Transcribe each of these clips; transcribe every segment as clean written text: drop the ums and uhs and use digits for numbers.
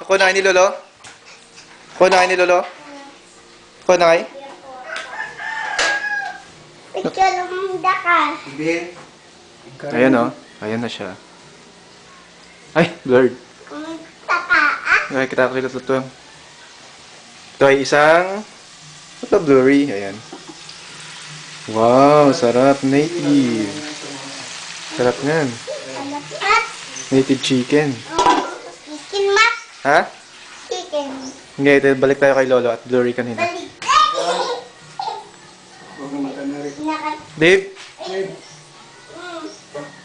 Kunain ni Lolo? Kunain ni Lolo? Kunain? Pagkalumda ka. Ayan o. Ayan na siya. Ay, blurred. Kumusta ka, ah? Ay, kita ko kila ito. Ito ay isang... Ito blurry. Ayan. Wow, sarap. Native. Sarap yan. Alapat. Native chicken. Chicken mat. Ha? Chicken. Hindi, ito, balik tayo kay Lolo at blurry kanina. Balik. Naka- Dave,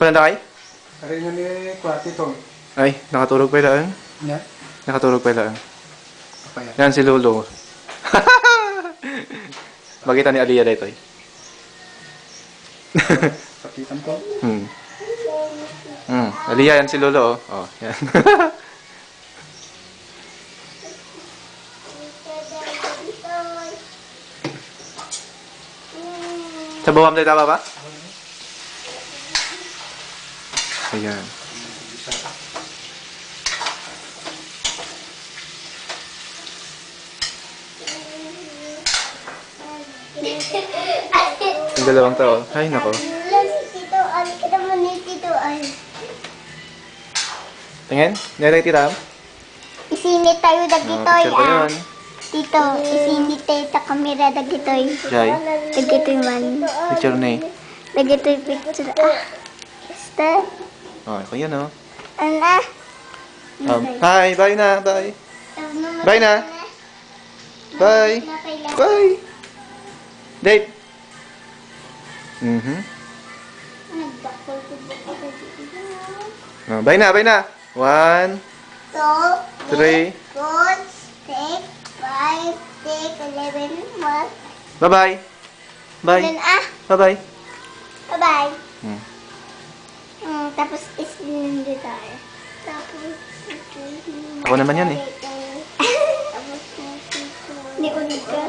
pananda kay? Karina ni Kwati to. Ay, nakatulog pa ilaan. Nya? Nakatulog pa ilaan. Apa yan? Yan si Lolo. Makita ni Aliyah dito eh. Pakitan ko. Aliyah, yan si Lolo oh. Oh, yan. Sa bawam tayo tama ba? Ayan. Yung dalawang tao. Ay, nako. Tito, ali ka naman ni Tito, ay. Tingin? Nilay tiram? Isinit tayo dagitoy, Picture ko ah. yun. Tito, isinit tayo sa kamera dagitoy. Jai, Dagitoy man. picture na eh. Dagitoy picture, ah. Basta, Oh, ako yan oh. ano? Hi, bye na, bye. Bye na. Bye. Bye. Dave. Oh, bye na, bye na. 1, 2, 3. 4, 6, 5, 6, 11, 1. Bye-bye. Bye. Ah, Bye-bye. bye-bye. Hmm. Tapos isinindi tayo. Tapos, Ako naman yan eh. Tapos, hindi ko nagka.